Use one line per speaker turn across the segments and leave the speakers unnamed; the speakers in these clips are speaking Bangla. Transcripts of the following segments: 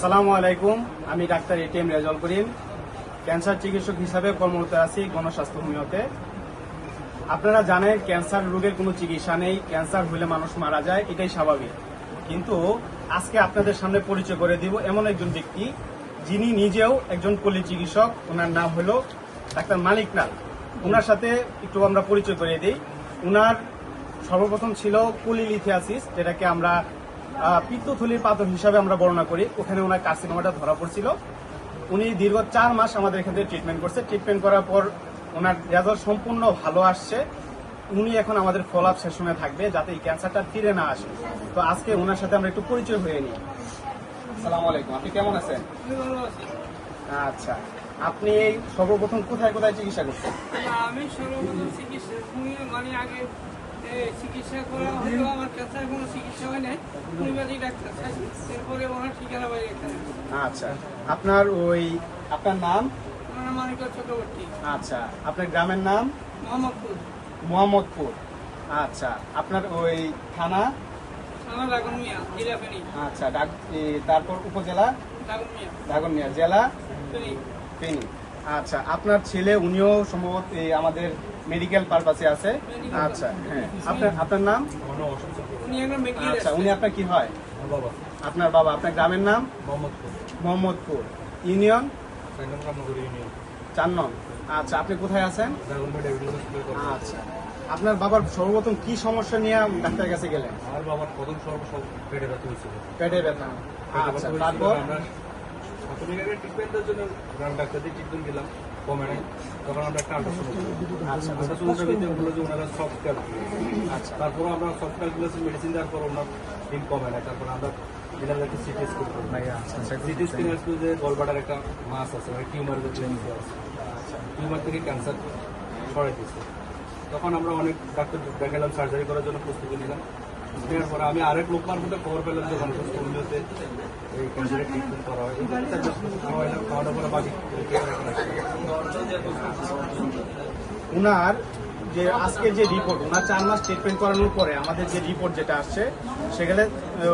আসসালামু আলাইকুম। আমি doctor ATM Rezaul Karim, cancer চিকিৎসক হিসাবে কর্মরত আছি গণস্বাস্থ্য হোমিওতে। আপনারা জানেন ক্যান্সার রোগের কোনো চিকিৎসা নেই, ক্যান্সার হলে মানুষ মারা যায়, এটাই স্বাভাবিক। কিন্তু আজকে আপনাদের সামনে পরিচয় করে দিব এমন একজন ব্যক্তি যিনি নিজেও একজন পল্লী চিকিৎসক। ওনার নাম হলো ডাক্তার মানিক লাল। ওনার সাথে একটু আমরা পরিচয় করে দিই। ওনার সর্বপ্রথম ছিল কোলিলিথিয়াসিস, যেটাকে আমরা পিত্তথলির পাথর হিসাবে আমরা বর্ণনা করি। ওখানে ওনার কার্সিনোমাটা ধরা পড়ছিল। উনি দীর্ঘ 4 মাস আমাদের এখান থেকে ট্রিটমেন্ট করছে। ট্রিটমেন্ট করার পর ওনার রেজাল্ট সম্পূর্ণ ভালো আসছে। উনি এখন আমাদের ফলো আপ সেশনে থাকবে যাতে এই ক্যান্সারটা ফিরে না আসে। তো আজকে ওনার সাথে আমরা একটু পরিচয় হয়ে নিই। আসসালামু আলাইকুম, আপনি কেমন আছেন? আচ্ছা, আপনি এই সর্বপ্রথম কোথায় কোথায় চিকিৎসা করছেন?
আমি সর্বপ্রথম চিকিৎসা মানে আগে চিকিৎসা করা হলো, আমার ক্যান্সার কোনো চিকিৎসা হয় নাই, হোমিওপ্যাথি ডাক্তার এরপরে ওনার ঠিকানা বাড়ি এখানে।
আচ্ছা, আপনার নাম?
ওনার মানিক চক্রবর্তী।
আচ্ছা, আপনার গ্রামের নাম?
মোহাম্মদপুর।
মোহাম্মদপুর। আচ্ছা, আপনার ওই থানা?
থানা দাগনমিয়া, জেলা ফেনী।
আচ্ছা, তারপর উপজেলা?
দাগনমিয়া।
দাগনমিয়া, জেলা?
ফেনী।
ফেনী। আচ্ছা, আপনার ছেলে উনিও সম্ভবত আমাদের মেডিকেল পারপাসে আছে। আচ্ছা, হ্যাঁ, আপনার নাম?
উনি একজন মেডিকেল।
আচ্ছা, উনি আপনার কি হয়? আপনার বাবা। আপনার গ্রামের নাম? মোহাম্মদপুর। ইউনিয়ন? 4 নং। আচ্ছা, আপনি কোথায় আছেন? আচ্ছা, আপনার বাবার সর্বপ্রথম কি সমস্যা নিয়ে ডাক্তারের কাছে গেলেন?
আমার বাবার প্রথম পেটে ব্যথা হয়েছিল।
পেটে ব্যথা। আচ্ছা, তারপর?
আমরা প্রাথমিক আগে ট্রিটমেন্টের জন্য গ্রাম ডাক্তার দিয়ে ট্রিটমেন্ট দিলাম, কমে নাই। তখন আমরা একটা আল্ট্রাসাউন্ড করলাম। আল্ট্রাসাউন্ডের ভিতরে বললো যে ওনারা সফট ক্যালকুলেশন। আচ্ছা, তারপর আমরা সফট ক্যালকুলেশন মেডিসিন দেওয়ার পর ওনার দিন কমে নাই। তারপর আমরা দিলাম একটা সিটি স্ক্যান করলাম। সিটি স্ক্যান আসলো যে গলবাটার একটা মাস আছে, মানে টিউমারের আছে। টিউমার থেকে ক্যান্সার সরাই দিচ্ছে। তখন আমরা অনেক ডাক্তার দেখালাম, সার্জারি করার জন্য প্রস্তুতি নিলাম। নেওয়ার পরে আমি আরেক লোক মারফতে খবর পেলাম যে গণস্বাস্থ্য হোমিওতে এই ক্যান্সারের ট্রিটমেন্ট করা হয়। খাওয়ানোর পরে বাকি
উনার যে আজকে যে রিপোর্ট, ওনার 4 মাস ট্রিটমেন্ট করানোর পরে আমাদের যে রিপোর্ট যেটা আসছে, সেখানে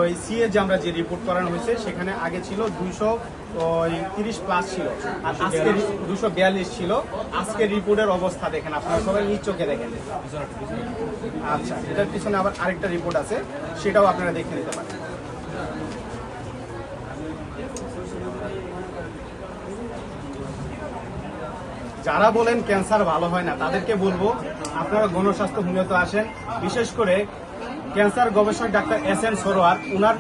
ওই সিএ যে আমরা যে রিপোর্ট করানো হয়েছে সেখানে আগে ছিল 230 প্লাস ছিল, আর আজকে 242 ছিল। আজকের রিপোর্টের অবস্থা দেখেন, আপনারা সবাই নিজ চোখে দেখেন। আচ্ছা, এটার পিছনে আবার আরেকটা রিপোর্ট আছে, সেটাও আপনারা দেখে নিতে পারেন। যারা বলেন ক্যান্সার ভালো হয় না, তাদেরকে বলবো আপনারা গণস্বাস্থ্য হোমিওতে আসেন। বিশেষ করে ক্যান্সার গবেষক ডাক্তার এস.এন. সরোয়ার, ওনার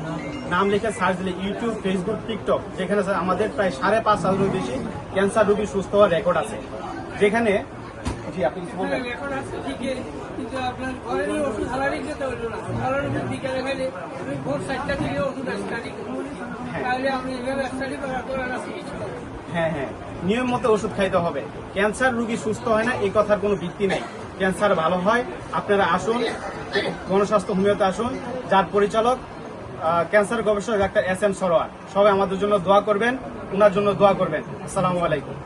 নাম লিখে সার্চ দিলে ইউটিউব, ফেসবুক, টিকটক, যেখানে আমাদের প্রায় 5,500 বেশি ক্যান্সার রোগী সুস্থ হওয়ার রেকর্ড আছে। যেখানে জি, আপনি কিছু বলবেন?
রেকর্ড আছে ঠিকই, কিন্তু আপনার ঘরের ওষুধ হালারি যেতে হইল না। ঘরের ওষুধ বিকালে খাইলে আমি ভোর 4টা থেকে ওষুধ স্টাডি করবো, তাহলে আপনি এভাবে স্টাডি করার আছে কিছু।
হ্যাঁ হ্যাঁ, নিয়ম মতো ওষুধ খাইতে হবে। ক্যান্সার রোগী সুস্থ হয় না এই কথার কোনো ভিত্তি নেই, ক্যান্সার ভালো হয়। আপনারা আসুন, গণস্বাস্থ্য হোমিওতে আসুন, যার পরিচালক ক্যান্সার গবেষক ডাক্তার এস.এন. সরোয়ার। সবাই আমাদের জন্য দোয়া করবেন, ওনার জন্য দোয়া করবেন। আসসালামু আলাইকুম।